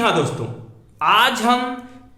हाँ दोस्तों, आज हम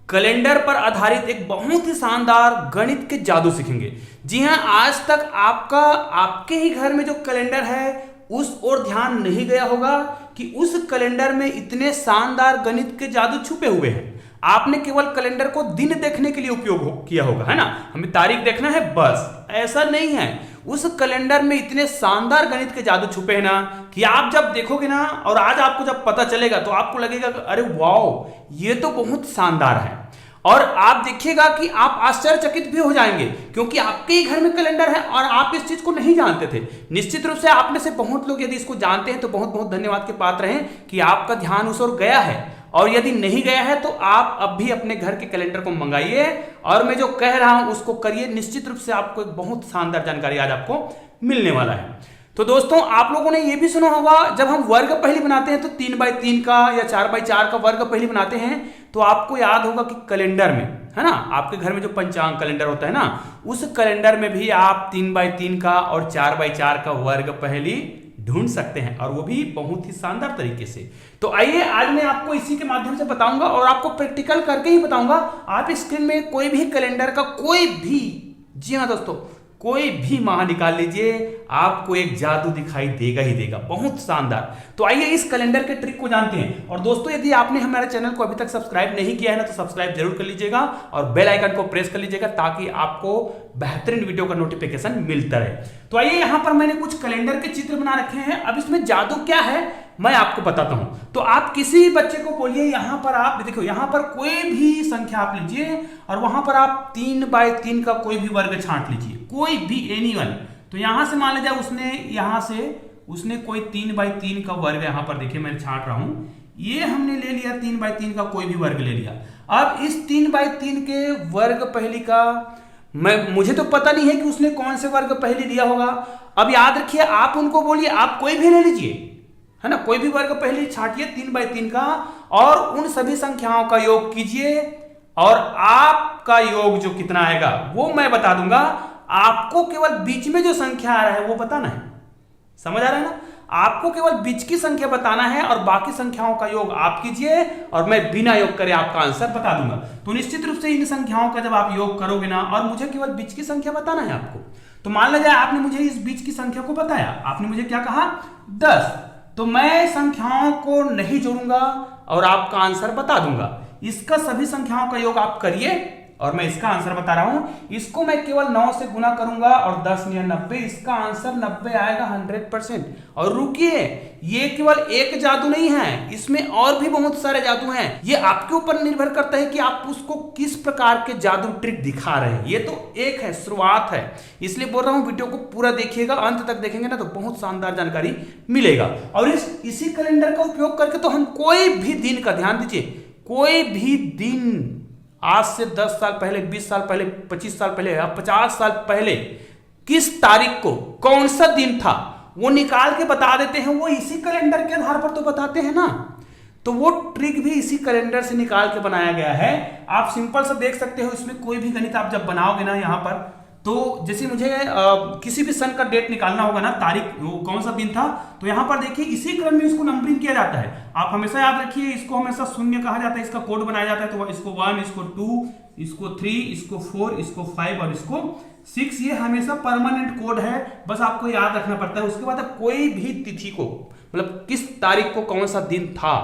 कैलेंडर पर आधारित एक बहुत ही शानदार गणित के जादू सीखेंगे। जी हाँ, आज तक आपके ही घर में जो कैलेंडर है उस ओर ध्यान नहीं गया होगा कि उस कैलेंडर में इतने शानदार गणित के जादू छुपे हुए हैं। आपने केवल कैलेंडर को दिन देखने के लिए उपयोग किया होगा, है ना, हमें तारीख देखना है बस। ऐसा नहीं है, उस कैलेंडर में इतने शानदार गणित के जादू छुपे हैं ना कि आप जब देखोगे ना और आज आपको जब पता चलेगा तो आपको लगेगा अरे वाओ, ये तो बहुत शानदार है। और आप देखिएगा कि आप आश्चर्यचकित भी हो जाएंगे क्योंकि आपके ही घर में कैलेंडर है और आप इस चीज को नहीं जानते थे। निश्चित रूप से आप में से बहुत लोग यदि इसको जानते हैं तो बहुत बहुत धन्यवाद के पात्र हैं कि आपका ध्यान उस ओर गया है, और यदि नहीं गया है तो आप अब भी अपने घर के कैलेंडर को मंगाइए और मैं जो कह रहा हूं उसको करिए। निश्चित रूप से आपको एक बहुत शानदार जानकारी आज आपको मिलने वाला है। तो दोस्तों, आप लोगों ने यह भी सुना होगा जब हम वर्ग पहेली बनाते हैं तो 3x3 का या 4x4 का वर्ग पहेली बनाते हैं तो आपको याद होगा कि कैलेंडर में, है ना, आपके घर में जो पंचांग कैलेंडर होता है ना, उस कैलेंडर में भी आप 3x3 का और 4x4 का वर्ग पहेली ढूंढ सकते हैं, और वो भी बहुत ही शानदार तरीके से। तो आइए, आज मैं आपको इसी के माध्यम से बताऊंगा और आपको प्रैक्टिकल करके ही बताऊंगा। आप स्क्रीन में कोई भी कैलेंडर का कोई भी, जी हाँ दोस्तों, कोई भी माह निकाल लीजिए, आपको एक जादू दिखाई देगा ही देगा, बहुत शानदार। तो आइए इस कैलेंडर के ट्रिक को जानते हैं। और दोस्तों, यदि आपने हमारे चैनल को अभी तक सब्सक्राइब नहीं किया है ना तो सब्सक्राइब जरूर कर लीजिएगा और बेल आइकन को प्रेस कर लीजिएगा ताकि आपको बेहतरीन वीडियो का नोटिफिकेशन मिलता रहे। तो आइए, यहां पर मैंने कुछ कैलेंडर के चित्र बना रखे हैं। अब इसमें जादू क्या है मैं आपको बताता हूं। तो आप किसी भी बच्चे को बोलिए, यहां पर आप देखो, यहां पर कोई भी संख्या आप लीजिए और वहां पर आप 3x3 का कोई भी वर्ग छांट लीजिए, कोई भी एनीवन। तो यहां से मान लीजिए उसने कोई 3x3 का वर्ग यहां पर देखिए मैं छांट रहा हूं, ये हमने ले लिया 3x3 का कोई भी वर्ग ले लिया। अब इस 3x3 के वर्ग पहेली का मुझे तो पता नहीं है कि उसने कौन से वर्ग पहेली लिया होगा। अब याद रखिए, आप उनको बोलिए आप कोई भी ले लीजिए, है ना, कोई भी वर्ग पहेली छाटिए 3x3 का और उन सभी संख्याओं का योग कीजिए और आपका योग जो कितना आएगा वो मैं बता दूंगा। आपको केवल बीच में जो संख्या आ रहा है वो बताना है। समझ आ रहा है ना? आपको केवल बीच की संख्या बताना है और बाकी संख्याओं का योग आप कीजिए और मैं बिना योग करे आपका आंसर बता दूंगा। तो निश्चित रूप से इन संख्याओं का जब आप योग करोगे ना, और मुझे केवल बीच की संख्या बताना है आपको। तो मान लीजिए आपने मुझे इस बीच की संख्या को बताया, आपने मुझे क्या कहा 10, तो मैं संख्याओं को नहीं जोड़ूंगा और आपका आंसर बता दूंगा। इसका सभी संख्याओं का योग आप करिए और मैं इसका आंसर बता रहा हूं। इसको मैं केवल 9 से गुना करूंगा और 10 या 90, इसका आंसर 90 आएगा 100%। और रुकिए, ये केवल एक जादू नहीं है, इसमें और भी बहुत सारे जादू हैं। ये आपके ऊपर निर्भर करता है कि आप उसको किस प्रकार के जादू ट्रिक दिखा रहे हैं। ये तो एक है, शुरुआत है, इसलिए बोल रहा हूं वीडियो को पूरा देखिएगा, अंत तक देखेंगे ना तो बहुत शानदार जानकारी मिलेगा। और इसी कैलेंडर का उपयोग करके तो हम कोई भी दिन का, ध्यान दीजिए, कोई भी दिन आज से 10 साल पहले, 20 साल पहले, 25 साल पहले या 50 साल पहले किस तारीख को कौन सा दिन था वो निकाल के बता देते हैं। वो इसी कैलेंडर के आधार पर तो बताते हैं ना, तो वो ट्रिक भी इसी कैलेंडर से निकाल के बनाया गया है। आप सिंपल से देख सकते हो, इसमें कोई भी गणित आप जब बनाओगे ना यहाँ पर, तो जैसे मुझे किसी भी सन का डेट निकालना होगा ना, तारीख वो कौन सा दिन था, तो यहां पर देखिए इसी क्रम में इसको नंबरिंग किया जाता है। आप हमेशा याद रखिए, इसको हमेशा शून्य कहा जाता है, इसका कोड बनाया जाता है। तो इसको 1, इसको 2, इसको 3, इसको 4, इसको 5 और इसको 6, ये हमेशा परमानेंट कोड है, बस आपको याद रखना पड़ता है। उसके बाद आप कोई भी तिथि को, मतलब किस तारीख को कौन सा दिन था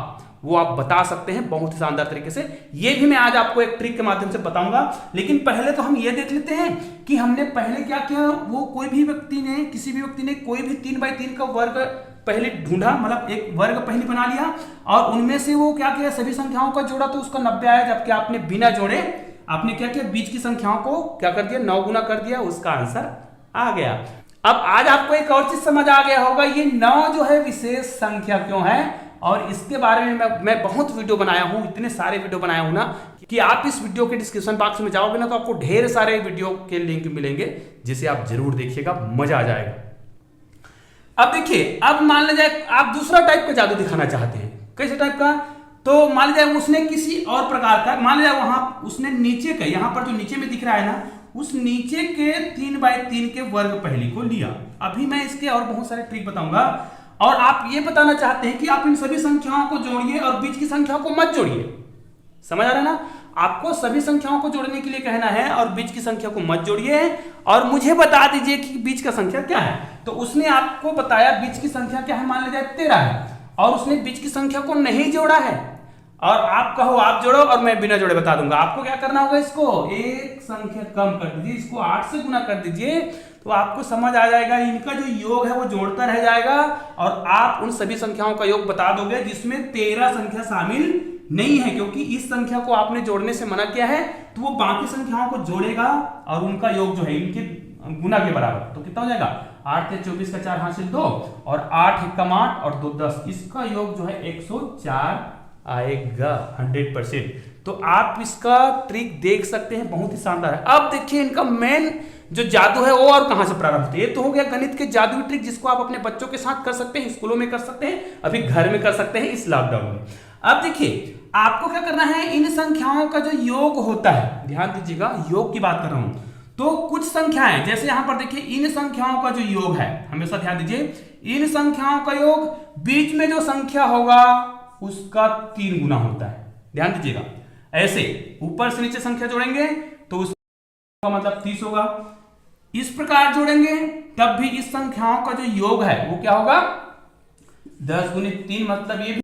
वो आप बता सकते हैं बहुत ही शानदार तरीके से। ये भी मैं आज आपको एक ट्रिक के माध्यम से बताऊंगा। लेकिन पहले तो हम ये देख लेते हैं कि हमने पहले क्या किया। वो किसी भी व्यक्ति ने कोई भी 3x3 का वर्ग पहले ढूंढा, मतलब एक वर्ग पहले बना लिया और उनमें से वो क्या किया, सभी संख्याओं का जोड़ा तो उसका 90 आया। जबकि आपने बिना जोड़े आपने क्या किया, बीच की संख्याओं को क्या कर दिया, 9 गुना कर दिया, उसका आंसर आ गया। अब आज आपको एक और चीज समझ आ गया होगा, ये 9 जो है विशेष संख्या क्यों है, और इसके बारे में मैं बहुत वीडियो बनाया हूं, इतने सारे वीडियो बनाया हूं ना कि आप इस वीडियो के डिस्क्रिप्शन बॉक्स में जाओगे ना तो आपको ढेर सारे वीडियो के लिंक मिलेंगे, जिसे आप जरूर देखिएगा, मजा आ जाएगा। अब देखिए, अब मान लीजिए आप दूसरा टाइप का जादू दिखाना चाहते हैं। कैसे टाइप का? तो मान लीजिए उसने किसी और प्रकार का, मान लीजिए वहां उसने नीचे का, यहां पर जो नीचे में दिख रहा है ना, उस नीचे के 3x3 के वर्ग पहेली को लिया। अभी मैं इसके और बहुत सारे ट्रिक बताऊंगा। और आप ये बताना चाहते हैं कि आप इन सभी संख्याओं को जोड़िए और बीच की संख्याओं को मत जोड़िए। समझ आ रहा है ना? आपको सभी संख्याओं को जोड़ने के लिए कहना है और बीच की संख्या को मत जोड़िए और मुझे बता दीजिए कि बीच का संख्या क्या है। तो उसने आपको बताया बीच की संख्या क्या है, मान लीजिए 13 है और उसने बीच की संख्या को नहीं जोड़ा है और आप कहो आप जोड़ो और मैं बिना जोड़े बता दूंगा। आपको क्या करना होगा, इसको एक संख्या कम कर दीजिए, इसको 8 से गुना कर दीजिए तो आपको समझ आ जाएगा इनका जो योग है वो जोड़ता रह जाएगा और आप उन सभी संख्याओं का योग बता दोगे जिसमें 13 संख्या शामिल नहीं है, क्योंकि इस संख्या को आपने जोड़ने से मना किया है तो वो बाकी संख्याओं को जोड़ेगा और उनका योग जो है इनके गुना के बराबर। तो कितना हो जाएगा, 8 से 24 का 4 हासिल 2 और 8 एकम 8 और 2 10, इसका योग जो है 104 आएगा 100%। तो आप इसका ट्रिक देख सकते हैं, बहुत ही शानदार है। अब देखिए इनका मेन जो जादू है वो और कहां से प्रारंभ होता है। ये तो हो गया गणित के जादुई ट्रिक जिसको आप अपने बच्चों के साथ कर सकते हैं, स्कूलों में कर सकते हैं, अभी घर में कर सकते हैं इस लॉकडाउन में। अब देखिए आपको क्या करना है, इन संख्याओं का जो योग होता है, ध्यान दीजिएगा योग की बात कर रहा हूं, तो कुछ संख्याएं जैसे यहां पर देखिए इन संख्याओं का जो योग है, हमेशा ध्यान दीजिए इन संख्याओं का योग बीच में जो संख्या होगा उसका 3 गुना होता है। ध्यान दीजिएगा ऐसे ऊपर से नीचे संख्या जोड़ेंगे तो उसका मतलब 30 होगा, इस प्रकार जोड़ेंगे तब भी इस संख्याओं का जो योग है वो क्या होगा 10 गुणित 3, मतलब ये भी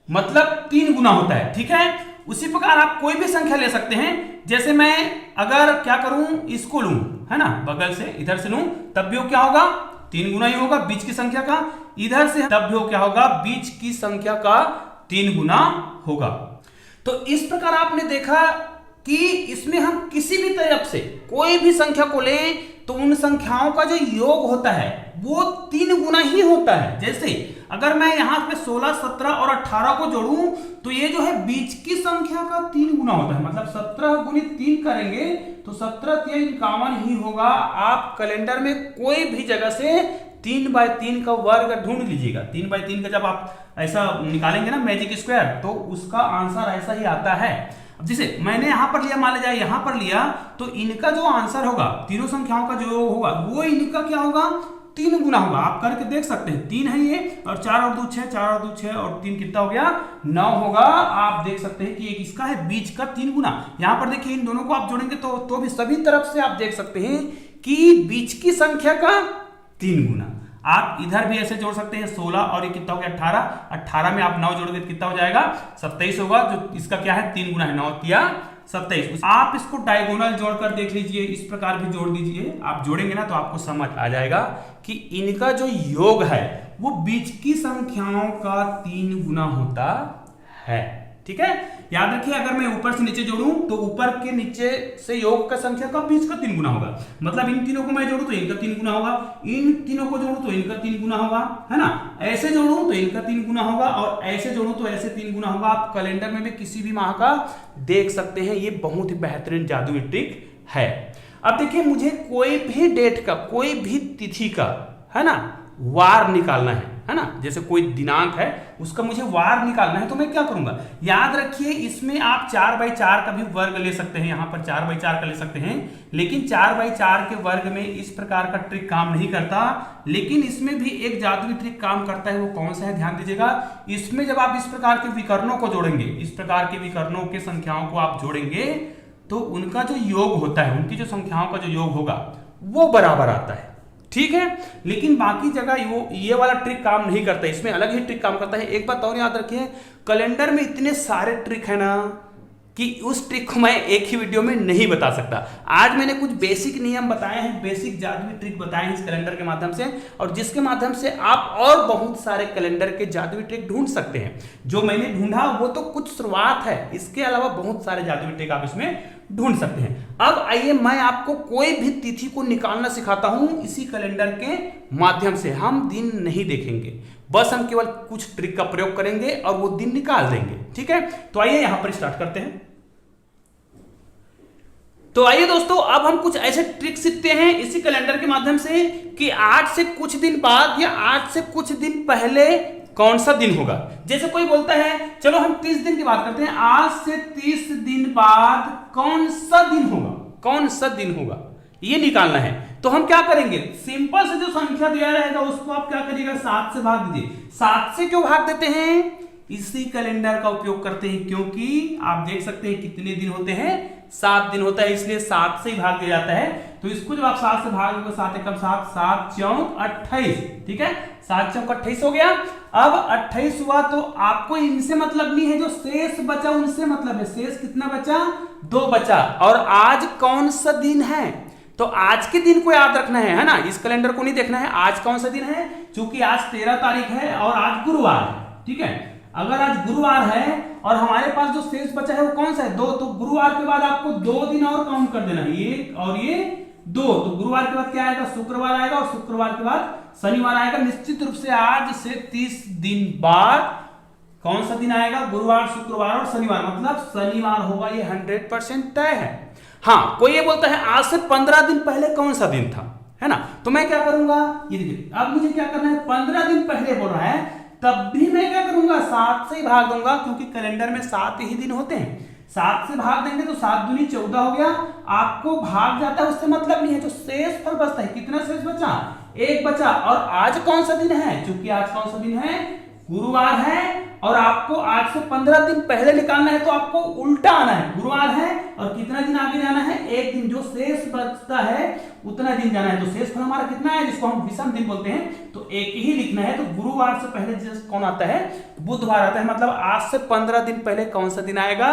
मतलब 3 गुना होता है। ठीक है, उसी प्रकार आप कोई भी संख्या ले सकते हैं, जैसे मैं अगर क्या करूं इसको लूं, है ना, बगल से इधर से लूं तब भी वो क्या होगा 3 गुना ही होगा बीच की संख्या का, इधर से तब भी वो क्या होगा बीच की संख्या का 3 गुना होगा। तो इस प्रकार आपने देखा कि इसमें हम किसी भी तरफ से कोई भी संख्या को लें तो उन संख्याओं का जो योग होता है वो 3 गुना ही होता है। जैसे अगर मैं यहां पे 16, 17 और 18 को जोड़ूं तो ये जो है बीच की संख्या का 3 गुना होता है, मतलब 17 गुणित 3 करेंगे तो 17 3 51 ही होगा। आप कैलेंडर में कोई भी जगह से 3/3 का वर्ग ढूंढ लीजिएगा, 3/3 का जब आप ऐसा निकालेंगे ना मैजिक स्क्वायर तो उसका आंसर ऐसा ही आता है। अब जैसे मैंने यहां पर लिया, मान लीजिए यहां पर लिया तो इनका जो आंसर होगा तीनों संख्याओं का जो होगा वो इनका क्या होगा 3 गुना होगा। आप करके देख सकते हैं, 3 है ये और 4 और 2 6, 4 और 2 6 और 3 कितना हो गया 9 होगा। आप देख सकते हैं कि एक इसका है बीच का 3 गुना। यहां पर देखिए इन दोनों को आप जोड़ेंगे तो भी सभी तरफ से आप देख सकते हैं कि बीच की संख्या का 3 गुना। आप इधर भी ऐसे जोड़ सकते हैं 16 और ये कितना हो गया 18, 18 में आप 9 जोड़ोगे कितना हो जाएगा 27 होगा, जो इसका क्या है 3 गुना है, 9 या 27। आप इसको डायगोनल जोड़कर देख लीजिए, इस प्रकार भी जोड़ दीजिए। आप जोड़ेंगे ना तो आपको समझ आ जाएगा कि इनका जो योग है वो बीच की संख्याओं का 3 गुना होता है। ठीक है, याद रखिए अगर मैं ऊपर से नीचे जोड़ूं तो ऊपर के नीचे से योग का संख्या का बीच का 3 गुना होगा, मतलब इन तीनों को मैं जोड़ूं तो इनका 3 गुना होगा, इन तीनों को जोड़ूं तो इनका 3 गुना होगा, है ना, ऐसे जोड़ूं तो इनका 3 गुना होगा और ऐसे जोड़ूं तो ऐसे 3 गुना होगा। आप कैलेंडर में भी किसी भी माह का देख सकते हैं, ये बहुत ही बेहतरीन जादुई ट्रिक है। अब देखिए मुझे कोई भी डेट का, कोई भी तिथि का, है ना, वार निकालना है ना, जैसे कोई दिनांक है उसका मुझे वार निकालना है तो मैं क्या करूंगा, याद रखिए इसमें आप 4/4 का भी वर्ग ले सकते हैं, यहां पर 4/4 का ले सकते हैं, लेकिन 4/4 के वर्ग में इस प्रकार का ट्रिक काम नहीं करता। लेकिन इसमें भी एक जादुई ट्रिक काम करता है, वो कौन सा है ध्यान दीजिएगा। इसमें जब आप इस प्रकार के विकर्णों को जोड़ेंगे, इस प्रकार के विकर्णों के संख्याओं को आप जोड़ेंगे तो उनका जो योग होता है, उनकी जो संख्याओं का जो योग होगा वो बराबर आता है। ठीक है, लेकिन बाकी जगह वो ये वाला ट्रिक काम नहीं करता, इसमें अलग ही ट्रिक काम करता है। एक बात और याद रखिए, कैलेंडर में इतने सारे ट्रिक है ना कि उस ट्रिक को मैं एक ही वीडियो में नहीं बता सकता। आज मैंने कुछ बेसिक नियम बताए हैं, बेसिक जादुई ट्रिक बताए हैं इस कैलेंडर के माध्यम से, और जिसके माध्यम से आप और बहुत सारे कैलेंडर के जादुई ट्रिक ढूंढ सकते हैं। जो मैंने ढूंढा वो तो कुछ शुरुआत है, इसके अलावा बहुत सारे जादुई ट्रिक आप इसमें ढूंढ सकते हैं। अब आइए मैं आपको कोई भी तिथि को निकालना सिखाता हूं इसी कैलेंडर के माध्यम से। हम दिन नहीं देखेंगे, बस हम केवल कुछ ट्रिक का प्रयोग करेंगे और वो दिन निकाल देंगे। ठीक है, तो आइए यहां पर स्टार्ट करते हैं। तो आइए दोस्तों, अब हम कुछ ऐसे ट्रिक सीखते हैं इसी कैलेंडर के माध्यम से कि आज से कुछ दिन बाद या आज से कुछ दिन पहले कौन सा दिन होगा। जैसे कोई बोलता है चलो हम 30 दिन की बात करते हैं, आज से 30 दिन बाद कौन सा दिन होगा, कौन सा दिन होगा। ये निकालना है। तो हम क्या करेंगे, सिंपल से जो संख्या दिया रहेगा उसको आप क्या करिएगा, 7 से भाग दीजिए। 7 से क्यों भाग देते हैं, इसी कैलेंडर का उपयोग करते हैं, क्योंकि आप देख सकते हैं कितने दिन होते हैं, 7 दिन होता है, इसलिए 7 से ही भाग दिया जाता है। तो इसको जब आप 7 से भाग दोगे, 7 एकम 7, 7 चौक 28, ठीक है, 7 चौक 28 हो गया। अब 28 हुआ तो आपको इनसे मतलब नहीं है, जो शेष बचा उनसे मतलब है। शेष कितना बचा, 2 बचा। और आज कौन सा दिन है, तो आज के दिन को याद रखना है ना, इस कैलेंडर को नहीं देखना है। आज कौन सा दिन है, क्योंकि आज 13 तारीख है और आज गुरुवार है, ठीक है। अगर आज गुरुवार है और हमारे पास जो शेष बचा है वो कौन सा है, 2, तो गुरुवार के बाद आपको 2 दिन और काउंट कर देना, ये और ये 2। तो गुरुवार के बाद क्या आएगा, शुक्रवार आएगा, और शुक्रवार के बाद शनिवार आएगा। निश्चित रूप से आज से 30 दिन बाद कौन सा दिन आएगा, गुरुवार, शुक्रवार और शनिवार, मतलब शनिवार होगा, ये 100% तय है। हाँ, कोई ये बोलता है आज से 15 दिन पहले कौन सा दिन था, है ना, तो मैं क्या करूंगा, ये देखिए, अब मुझे क्या करना है, 15 दिन पहले बोल रहा है, तब भी मैं क्या करूंगा, 7 से ही भाग दूंगा, क्योंकि कैलेंडर में 7 ही दिन होते हैं। 7 से भाग देंगे तो 7 दूनी 14 हो गया। आपको भाग जाता है उससे मतलब नहीं है, जो शेष फल बचता है, कितना शेष बचा, 1 बचा। और आज कौन सा दिन है, क्योंकि आज कौन सा दिन है, गुरुवार है, और आपको आज से 15 दिन पहले निकालना है, तो आपको उल्टा आना है, गुरुवार है और कितना दिन आगे जाना है, 1 दिन, जो शेष बचता है उतना दिन जाना है। तो शेष फल हमारा कितना है, जिसको हम विषम दिन बोलते हैं, तो 1 ही लिखना है। तो गुरुवार से पहले कौन आता है, बुधवार आता है, मतलब आज से 15 दिन पहले कौन सा दिन आएगा,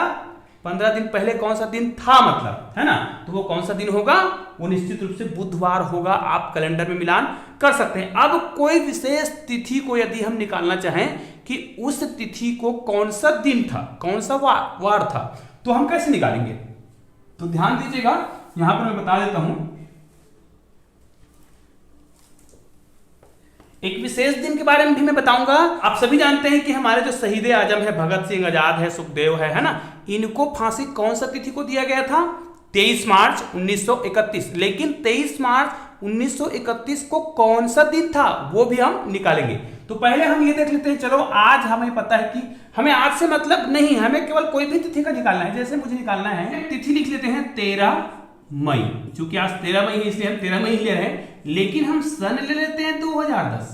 15 दिन पहले कौन सा दिन था, मतलब, है ना, तो वो कौन सा दिन होगा, वो निश्चित रूप से बुधवार होगा। आप कैलेंडर में मिलान कर सकते हैं। अब कोई विशेष तिथि को यदि हम निकालना चाहें कि उस तिथि को कौन सा दिन था, कौन सा वार था, तो हम कैसे निकालेंगे, तो ध्यान दीजिएगा, यहां पर मैं बता देता हूं। एक विशेष दिन के बारे में भी मैं बताऊंगा। आप सभी जानते हैं कि हमारे जो शहीद आजम है, भगत सिंह, आजाद है, सुखदेव है ना, इनको फांसी कौन सा तिथि को दिया गया था, 23 मार्च 1931। लेकिन 23 मार्च 1931 को कौन सा दिन था, वो भी हम निकालेंगे। तो पहले हम ये देख लेते हैं, चलो आज हमें पता है कि हमें आज से मतलब नहीं, हमें केवल कोई भी तिथि का निकालना है। जैसे मुझे निकालना है, तिथि लिख लेते हैं 13 मई, क्योंकि आज 13 मई है इसलिए हम 13 मई ले रहे हैं। लेकिन हम सन ले लेते हैं 2010,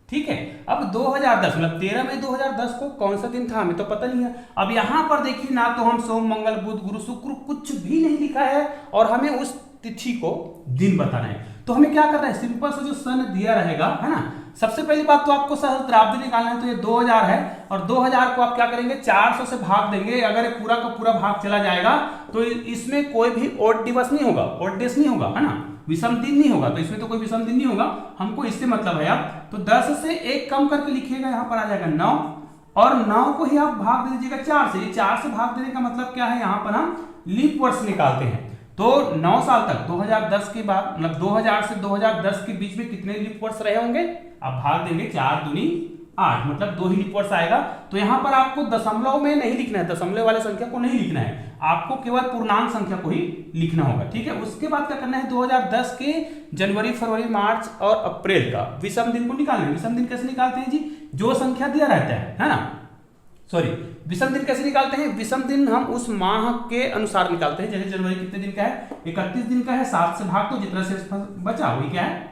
ठीक है। अब 2010 मतलब 13 मई 2010 को कौन सा दिन था, हमें तो पता नहीं है। अब यहां पर देखिए ना, तो हम सोम, मंगल, बुध, गुरु, शुक्र कुछ भी नहीं लिखा है, और हमें उस तिथि को दिन बताना है। तो हमें क्या करना है, सिंपल से जो सन दिया रहेगा, है ना, सबसे पहली बात तो आपको सहस्त्राब्दी निकालना है, तो ये 2000 है, और 2000 को आप क्या करेंगे, 400 से भाग देंगे। अगर पूरा का पूरा भाग चला जाएगा तो इसमें कोई भी ओड दिवस नहीं होगा, ओड डेज नहीं होगा, है ना, विषम दिन नहीं होगा, तो इसमें तो कोई विषम दिन नहीं होगा। हमको इससे मतलब है, आप तो 10 से 1 कम करके लिखिएगा, यहां पर आ जाएगा 9, और 9 को ही आप भाग दे दीजिएगा 4 से। 4 से भाग देने का मतलब क्या है, यहां पर हम लीप वर्ष निकालते हैं। तो 9 साल तक 2010 के बाद, मतलब 2000 से 2010 के बीच में कितने लीप वर्ष रहे होंगे, आप भाग देंगे, 4 दूनी 8, मतलब 2 ही लीप वर्ष आएगा। तो यहां पर आपको दशमलव में नहीं लिखना है, दशमलव वाले संख्या को नहीं लिखना है, आपको केवल पूर्णांक संख्या को ही लिखना होगा, ठीक है। उसके बाद क्या करना है, 2010 के जनवरी, फरवरी, मार्च और अप्रैल का विषम दिन को निकालना है। विषम दिन कैसे निकालते हैं जी, जो संख्या दिया रहता है ना, सॉरी, विषम दिन कैसे निकालते हैं, विषम दिन हम उस माह के अनुसार निकालते हैं। जैसे जनवरी कितने दिन का है, 31 दिन का है, 7 से भाग, तो जितना शेष बचा वही क्या है,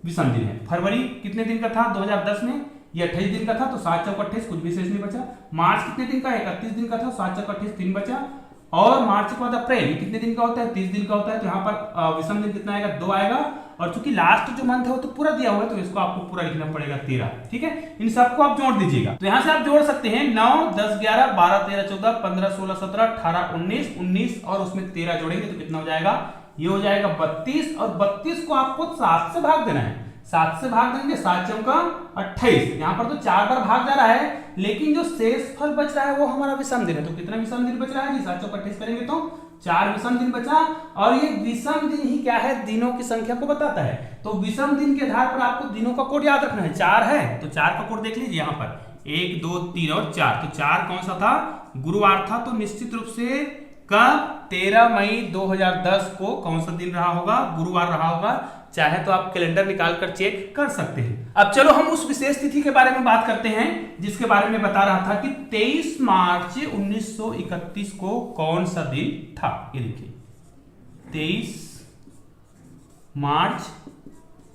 विषम दिन है। फरवरी कितने दिन का था 2010 में, ये 28 दिन का था, तो 7 चौक 28, कुछ भी शेष नहीं बचा। मार्च कितने दिन का, 31 दिन का था, 7 चौक 28, 3 बचा। और मार्च के बाद अप्रैल कितने दिन का होता है, 30 दिन का होता है, तो यहाँ पर विषम दिन कितना आएगा, 2 आएगा। और चूंकि लास्ट जो मंथ है वो तो पूरा दिया हुआ है, तो इसको आपको पूरा लिखना पड़ेगा 13, ठीक है। इन सबको आप जोड़ दीजिएगा, तो यहाँ से आप जोड़ सकते हैं 9, 10, 11, 12, 13, 14, 15, 16, 17, 18, 19 और उसमें 13 जोड़ेंगे तो कितना हो जाएगा, ये हो जाएगा 32। और 32 को आपको 7 से भाग देना है, 7 से भाग देंगे, 7 चौका 28। यहाँ पर तो 4 बार भाग जा रहा है, लेकिन जो शेष फल बच रहा है वो हमारा विषम दिन है। तो कितना विषम दिन बच रहा है जी, 7 चौका 28 करेंगे तो 4 विषम दिन बचा। और ये विषम दिन ही क्या है, दिनों की संख्या को बताता है। तो विषम दिन के आधार पर आपको दिनों का कोड याद रखना है। 4 है तो 4 का कोड देख लीजिए, यहाँ पर 1, 2, 3 और 4। तो 4 कौन सा था, गुरुवार था। तो निश्चित रूप से कब, 13 मई 2010 को कौन सा दिन रहा होगा, गुरुवार रहा होगा। चाहे तो आप कैलेंडर निकाल कर चेक कर सकते हैं। अब चलो हम उस विशेष तिथि के बारे में बात करते हैं जिसके बारे में बता रहा था कि 23 मार्च 1931 को कौन सा दिन था। ये देखिए 23 मार्च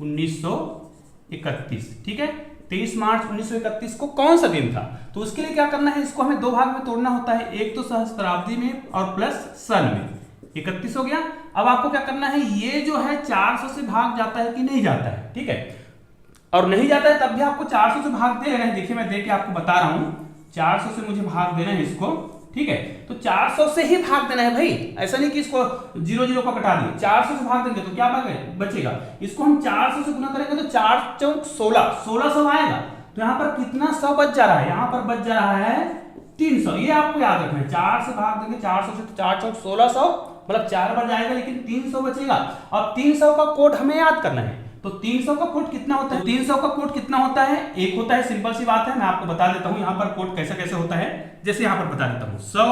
1931, ठीक है। 23 मार्च 1931 को कौन सा दिन था? तो उसके लिए क्या करना है, इसको हमें दो भाग में तोड़ना होता है, एक तो सहस्त्राब्दी में और प्लस सन में। 31 हो गया। अब आपको क्या करना है, ये जो है 400 से भाग जाता है कि नहीं जाता है, ठीक है। और नहीं जाता है तब भी आपको 400 से भाग दे रहे हैं। देखिए मैं दे के आपको बता रहा हूं, 400 से मुझे भाग देना है इसको, ठीक है। तो 400 से ही भाग देना है भाई, ऐसा नहीं कि इसको 0 को कटा दिए। 400 से भाग देंगे तो क्या बचेगा, इसको हम 400 से गुना करेंगे तो 4 चौक 16, 1600 आएगा। तो यहाँ पर कितना 100 बच जा रहा है, यहाँ पर बच जा रहा है 300। ये आपको याद रखना है, 4 से भाग देंगे 400 से तो 4 चौक 1600, मतलब 4 बार जाएगा लेकिन 300 बचेगा। अब 300 का कोड हमें याद करना है। तो 300 का कोड कितना होता है, 300 का कोड कितना होता है, 1 होता है। सिंपल सी बात है, मैं आपको बता देता हूं यहाँ पर कोड कैसे कैसे होता है। जैसे यहाँ पर बता देता हूं, 100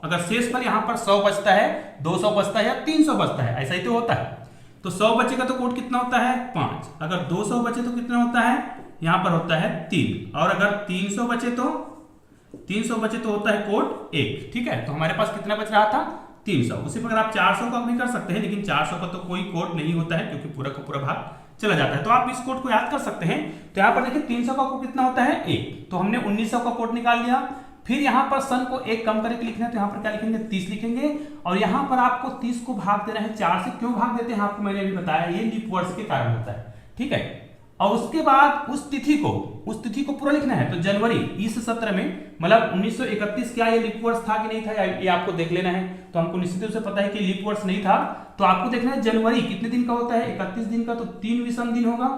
अगर शेष पर यहाँ पर 100 बचता है, 200 बचता है या 300 बचता है, ऐसा ही तो होता है। तो 100 बचेगा तो कोड कितना होता है 5। अगर 200 बचे तो कितना होता है, यहाँ पर होता है 3। और अगर 300 बचे तो होता है कोड 1, ठीक है। तो हमारे पास कितना बच रहा था 300। उसी प्रकार आप 400 का भी कर सकते हैं, लेकिन 400 का तो कोई कोड नहीं होता है क्योंकि पूरा का पूरा भाग चला जाता है। तो आप इस कोड को याद कर सकते हैं। तो यहाँ पर देखिए 300 का कोड कितना होता है 1, तो हमने 1900 का कोड निकाल लिया। फिर यहाँ पर सन को 1 कम करके लिखना है, तो यहाँ पर क्या लिखेंगे 30 लिखेंगे। और यहाँ पर आपको 30 को भाग देना है 4 से। क्यों भाग देते हैं आपको मैंने अभी बताया, ये लीप वर्ष के कारण होता है, ठीक है। और उसके बाद उस तिथि को पूरा लिखना है। तो जनवरी इस सत्र में मतलब 1931 क्या ये लीप वर्ष था कि नहीं था, ये आपको देख लेना है। तो हमको निश्चित रूप से पता है कि लीप वर्ष नहीं था, तो आपको देखना है जनवरी कितने दिन का होता है 31 दिन का, तो 3 विषम दिन होगा।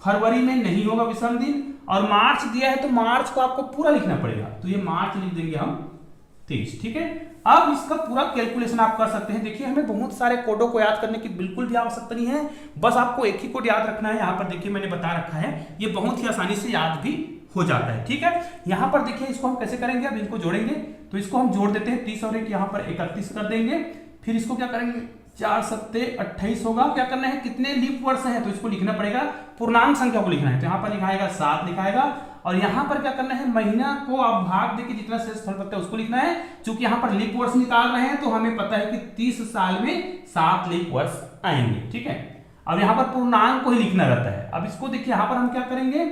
फरवरी में नहीं होगा विषम दिन। और मार्च दिया है तो मार्च को आपको पूरा लिखना पड़ेगा, तो ये मार्च लिख देंगे हम 23, ठीक है। अब इसका पूरा कैलकुलेशन आप कर सकते हैं। देखिए हमें बहुत सारे कोडों को याद करने की बिल्कुल भी आवश्यकता नहीं है, बस आपको एक ही कोड याद रखना है। यहाँ पर देखिए मैंने बता रखा है, ये बहुत ही आसानी से याद भी हो जाता है, ठीक है। यहाँ पर देखिए इसको हम कैसे करेंगे, अब इनको जोड़ेंगे। तो इसको हम जोड़ देते हैं, 30 और 1 यहाँ पर 31 कर देंगे। फिर इसको क्या करेंगे, 4 सत्ते 28 होगा। क्या करना है, कितने लीप वर्ष हैं तो इसको लिखना पड़ेगा, पूर्णांक संख्या को लिखना है। तो यहाँ पर लिखाएगा 7 लिखाएगा। और यहाँ पर क्या करना है, महीना को आप भाग देके जितना शेष फल बचता है उसको लिखना है। क्योंकि यहाँ पर लीप वर्ष निकाल रहे हैं तो हमें पता है कि 30 साल में 7 लीप वर्ष आएंगे, ठीक है। अब यहाँ पर पूर्णांक को ही लिखना रहता है। अब इसको देखिए यहाँ पर हम क्या करेंगे,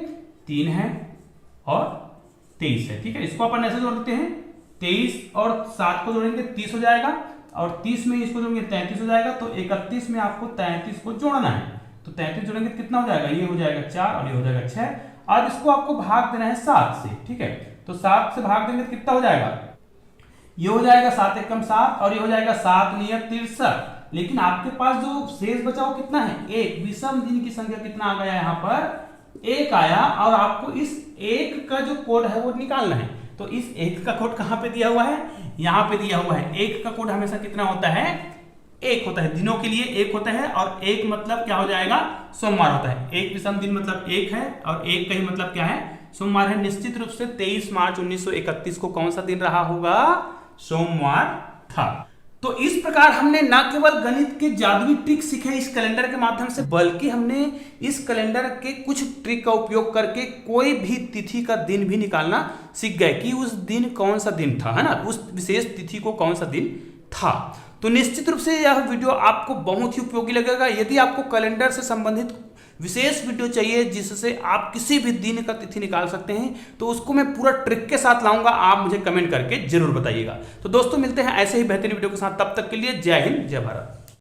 3 है और 23 है, ठीक है। इसको अपन ऐसे जोड़ देते हैं, 23 और 7 को जोड़ेंगे 30 हो जाएगा। और 30 में इसको जोड़ेंगे 33 हो जाएगा। तो 31 में आपको 33 को जोड़ना है। तो 33 जोड़ेंगे तो कितना हो जाएगा, ये हो जाएगा 4 और ये हो जाएगा 6। और इसको आपको भाग देना है 7 से, ठीक है। तो 7 से भाग देंगे तो कितना हो जाएगा, ये हो जाएगा 7 एकम 7 और ये हो जाएगा 7 नियत 63। लेकिन आपके पास जो शेष बचा वो कितना है, 1। विषम दिन की संख्या कितना आ गया, यहाँ पर 1 आया। और आपको इस 1 का जो कोड है वो निकालना है। तो इस 1 का कोड कहां पे दिया हुआ है, यहाँ पे दिया हुआ है। 1 का कोड हमेशा कितना होता है, 1 होता है। दिनों के लिए 1 होता है। और 1 मतलब क्या हो जाएगा, सोमवार होता है। 1 विषम दिन मतलब 1 है और 1 का ही मतलब क्या है, सोमवार है। निश्चित रूप से 23 मार्च 1931 को कौन सा दिन रहा होगा, सोमवार था। तो इस प्रकार हमने न केवल गणित के जादुई ट्रिक सीखे इस कैलेंडर के माध्यम से, बल्कि हमने इस कैलेंडर के कुछ ट्रिक का उपयोग करके कोई भी तिथि का दिन भी निकालना सीख गए कि उस दिन कौन सा दिन था, है ना, उस विशेष तिथि को कौन सा दिन था। तो निश्चित रूप से यह वीडियो आपको बहुत ही उपयोगी लगेगा। यदि आपको कैलेंडर से संबंधित विशेष वीडियो चाहिए जिससे आप किसी भी दिन का तिथि निकाल सकते हैं, तो उसको मैं पूरा ट्रिक के साथ लाऊंगा। आप मुझे कमेंट करके जरूर बताइएगा। तो दोस्तों मिलते हैं ऐसे ही बेहतरीन वीडियो के साथ, तब तक के लिए जय हिंद जय भारत।